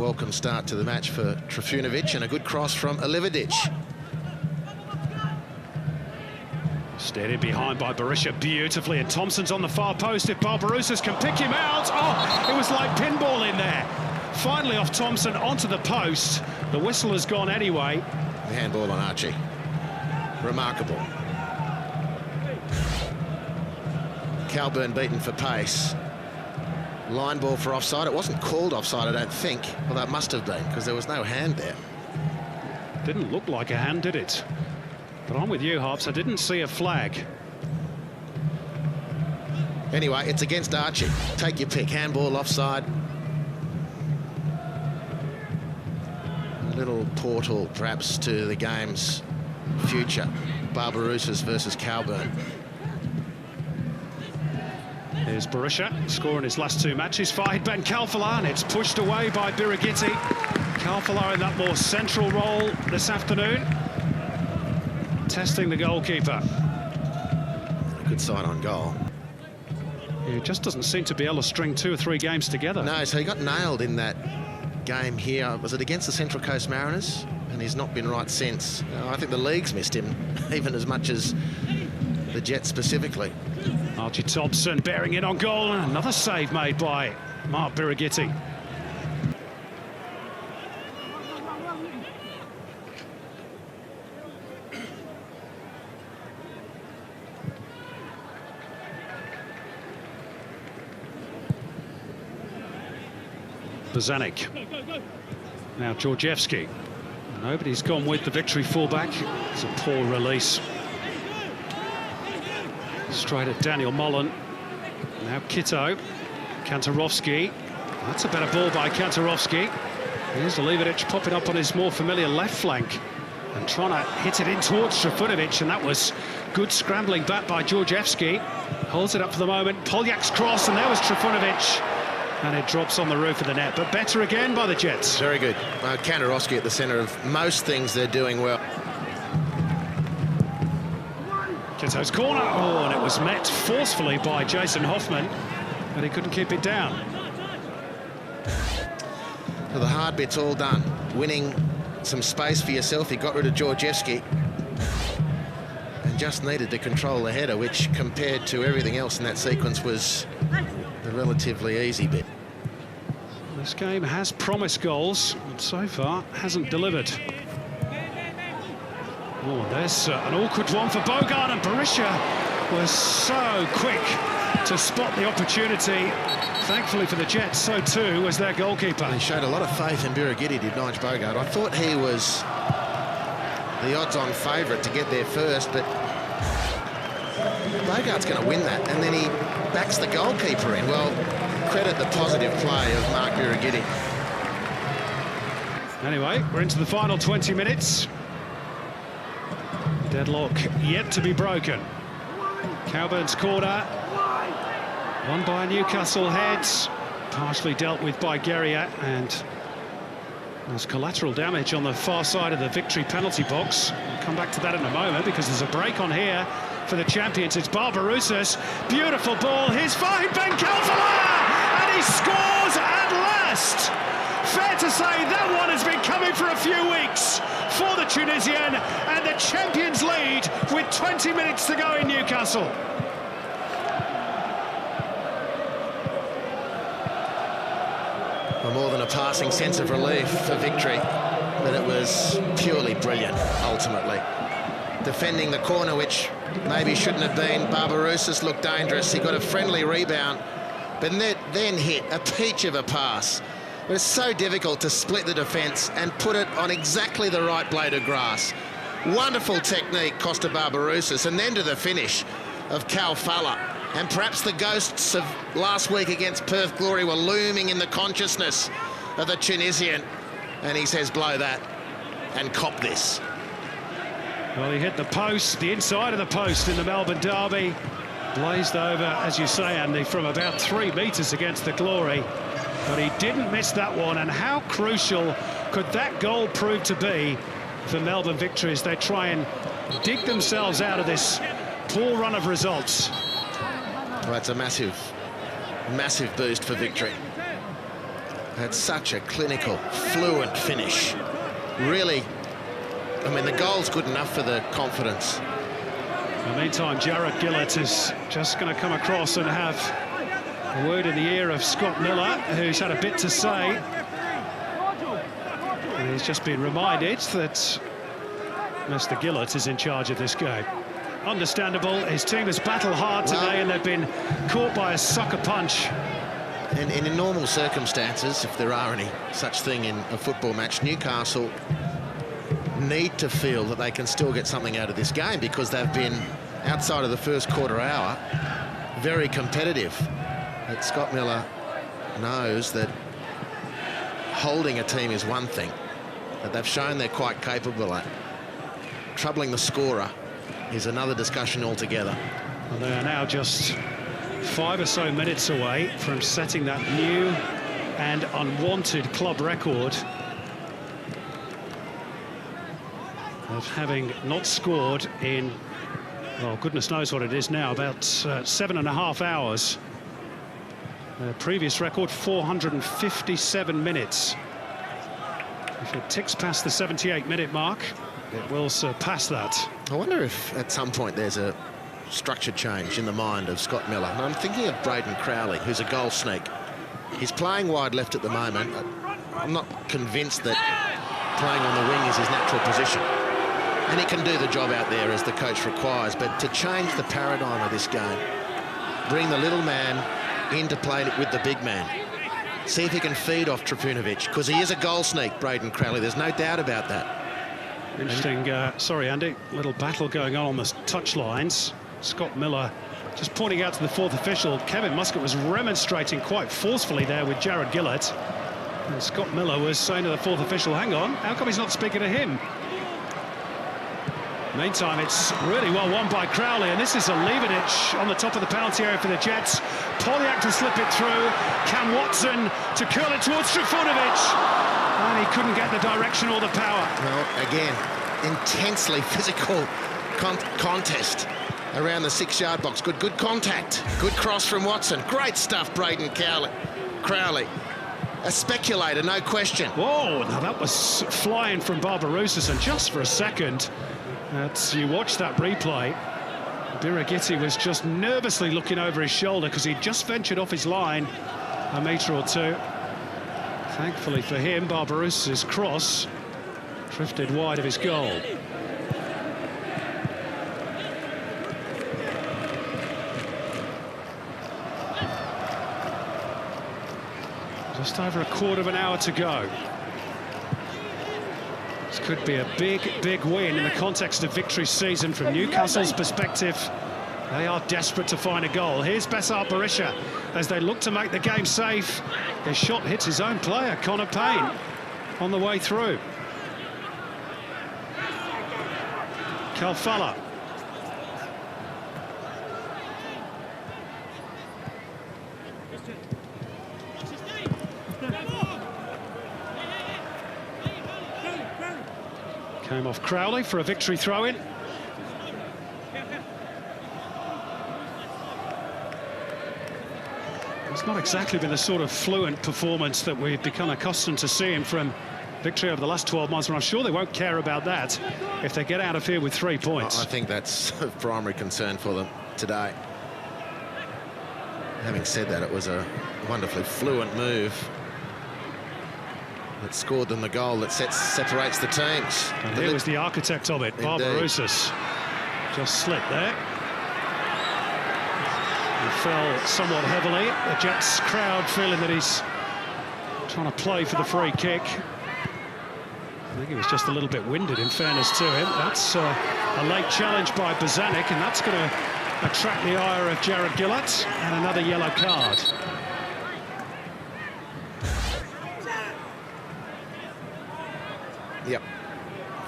welcome start to the match for Trifunovic, and a good cross from Alividic. Steered in behind by Berisha beautifully, and Thompson's on the far post. If Barbarouses can pick him out, oh, it was like pinball in there. Finally off Thompson onto the post. The whistle has gone anyway. The handball on Archie. Remarkable. Calburn beaten for pace. Line ball for offside. It wasn't called offside, I don't think. Although it must have been, because there was no hand there. Didn't look like a hand, did it? But I'm with you, Hobbs. I didn't see a flag. Anyway, it's against Archie. Take your pick. Handball, offside. A little portal, perhaps, to the game's future. Barbarouses versus Calburn. Here's Berisha, scoring his last two matches. Fahid Ben Kalfala, and it's pushed away by Birighitti. Kalfala in that more central role this afternoon. Testing the goalkeeper. A good side on goal. He just doesn't seem to be able to string 2 or 3 games together. No, so he got nailed in that game here. Was it against the Central Coast Mariners? And he's not been right since. I think the league's missed him, even as much as the Jets specifically. Archie Thompson bearing in on goal, and another save made by Mark Birighitti. Bozanic. Now Georgievski. Nobody's gone with the victory fullback. It's a poor release. Straight at Daniel Mullen. Now Kitto. Kantarovski. That's a better ball by Kantarovski. Here's Alividic popping up on his more familiar left flank and trying to hit it in towards Trifunovic, and that was good scrambling back by Georgievski. Holds it up for the moment. Poljac's cross, and there was Trifunovic. And it drops on the roof of the net, but better again by the Jets. Very good. Kantarovski at the centre of most things they're doing well. Kitto's corner. Oh, and it was met forcefully by Jason Hoffman, but he couldn't keep it down. So the hard bit's all done. Winning some space for yourself. He got rid of Georgievski and just needed to control the header, which compared to everything else in that sequence was the relatively easy bit. This game has promised goals, but so far hasn't delivered. Oh, there's an awkward one for Bogart, and Berisha was so quick to spot the opportunity. Thankfully for the Jets, so too was their goalkeeper. He showed a lot of faith in Birighitti, did Nigel Bogart. I thought he was the odds-on favourite to get there first, but Bogart's going to win that, and then he backs the goalkeeper in. Well, credit the positive play of Mark Birighitti. Anyway, we're into the final 20 minutes. Deadlock yet to be broken. Calburn's corner. Won by Newcastle heads. Partially dealt with by Guerrier, and there's collateral damage on the far side of the victory penalty box. We'll come back to that in a moment, because there's a break on here for the champions. It's Barbarouses. Beautiful ball. Here's Fahid Ben Kalfala, and he scores at last. Fair to say that one has been coming for a few weeks for the Tunisian, and the champions lead with 20 minutes to go in Newcastle. More than a passing sense of relief for victory, but it was purely brilliant, ultimately. Defending the corner, which maybe shouldn't have been. Barbarouses looked dangerous. He got a friendly rebound, but then hit a peach of a pass. But it's so difficult to split the defence and put it on exactly the right blade of grass. Wonderful technique, Costa Barbarouses, and then to the finish of Kalfala. And perhaps the ghosts of last week against Perth Glory were looming in the consciousness of the Tunisian. And he says, blow that and cop this. Well, he hit the post, the inside of the post in the Melbourne derby. Blazed over, as you say, Andy, from about 3 metres against the Glory. But he didn't miss that one. And how crucial could that goal prove to be for Melbourne victory as they try and dig themselves out of this poor run of results? Well, it's a massive, massive boost for victory. had such a clinical, fluent finish. Really, I mean, the goal's good enough for the confidence. In the meantime, Jared Gillett is just going to come across and have a word in the ear of Scott Miller, who's had a bit to say. And he's just been reminded that Mr. Gillett is in charge of this game. Understandable, his team has battled hard today and they've been caught by a sucker punch. And in normal circumstances, if there are any such thing in a football match, Newcastle need to feel that they can still get something out of this game, because they've been, outside of the first quarter hour, very competitive. But Scott Miller knows that holding a team is one thing, that they've shown they're quite capable at. Troubling the scorer is another discussion altogether. Well, they are now just 5 or so minutes away from setting that new and unwanted club record of having not scored in, well, goodness knows what it is now, about 7.5 hours. The previous record, 457 minutes. If it ticks past the 78-minute mark, it will surpass that. I wonder if at some point there's a structure change in the mind of Scott Miller. And I'm thinking of Braden Crowley, who's a goal sneak. He's playing wide left at the moment. I'm not convinced that playing on the wing is his natural position. And he can do the job out there as the coach requires. But to change the paradigm of this game, bring the little man in to play with the big man. See if he can feed off Trifunovic, because he is a goal sneak, Braden Crowley. There's no doubt about that. Interesting, sorry Andy, little battle going on the touch lines. Scott Miller just pointing out to the fourth official. Kevin Muscat was remonstrating quite forcefully there with Jared Gillett. And Scott Miller was saying to the fourth official, hang on, how come he's not speaking to him? Meantime, it's really well won by Crowley, and this is a Leibniz on the top of the penalty area for the Jets. Polyak to slip it through, Cam Watson to curl it towards Trifunovic. And he couldn't get the direction or the power. Well, again, intensely physical contest around the 6-yard box. Good contact. Good cross from Watson. Great stuff, Braden Crowley. A speculator, no question. Whoa, now that was flying from Barbarouses, and just for a second, as you watch that replay, Birighitti was just nervously looking over his shoulder because he'd just ventured off his line a metre or two. Thankfully for him, Barbarouses' cross drifted wide of his goal. Just over a quarter of an hour to go. This could be a big win in the context of victory season. From Newcastle's perspective, they are desperate to find a goal. Here's Besart Berisha as they look to make the game safe. His shot hits his own player, Connor Payne, on the way through. Kalfala. Came off Crowley for a victory throw-in. It's not exactly been the sort of fluent performance that we've become accustomed to seeing from victory over the last 12 months, and I'm sure they won't care about that if they get out of here with 3 points. I think that's a primary concern for them today. Having said that, it was a wonderfully fluent move that scored them the goal that separates the teams. And here was the architect of it, Barbarouses. Just slipped there. He fell somewhat heavily. The Jets crowd feeling that he's trying to play for the free kick. I think he was just a little bit winded, in fairness to him. That's a late challenge by Bozanic, and that's going to attract the ire of Jared Gillett, and another yellow card. Yep,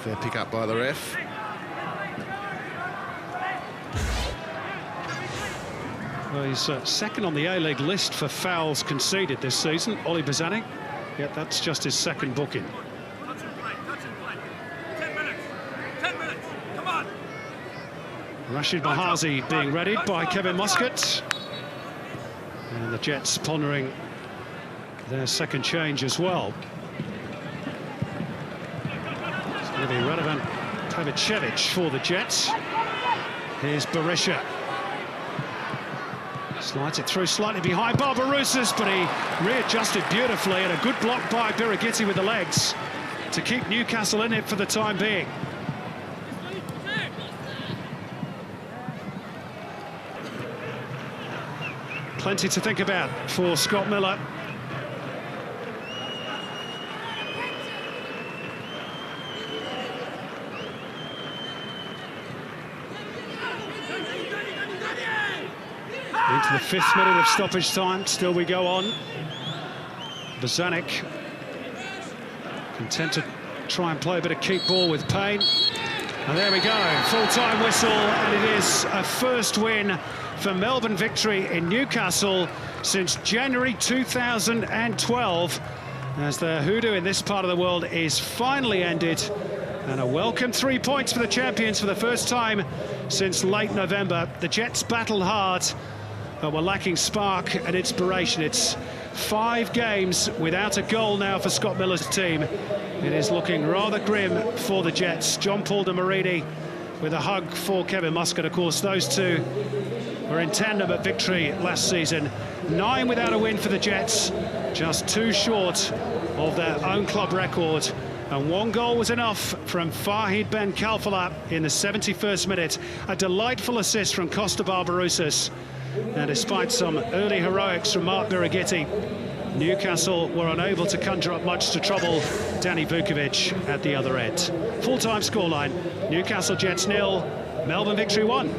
fair pick up by the ref. Well, he's second on the A-League list for fouls conceded this season, Ollie Bozanic. Yet that's just his second booking. Touch and play, touch and play. 10 minutes, 10 minutes, come on. Rashid Mahazi being readied by Kevin Muscat. And the Jets pondering their second change as well. It's going to be Radovan Pavicevic for the Jets. Here's Berisha. Slides it through slightly behind Barbarouses, but he readjusted beautifully, and a good block by Birighitti with the legs to keep Newcastle in it for the time being. Plenty to think about for Scott Miller. Into the 5th minute of stoppage time. Still we go on. Bozanic content to try and play a bit of keep ball with Payne. And there we go, full-time whistle, and it is a first win for Melbourne Victory in Newcastle since January 2012, as the hoodoo in this part of the world is finally ended, and a welcome 3 points for the champions for the first time since late November. The Jets battled hard, but were lacking spark and inspiration. It's 5 games without a goal now for Scott Miller's team. It is looking rather grim for the Jets. John Paul de Marini with a hug for Kevin Muscat. Of course, those two were in tandem at Victory last season. 9 without a win for the Jets, just 2 short of their own club record. And 1 goal was enough from Fahid Ben Khalfallah in the 71st minute. A delightful assist from Costa Barbarouses. And despite some early heroics from Mark Birighitti, Newcastle were unable to conjure up much to trouble Danny Vukovic at the other end. Full-time scoreline, Newcastle Jets 0, Melbourne Victory 1.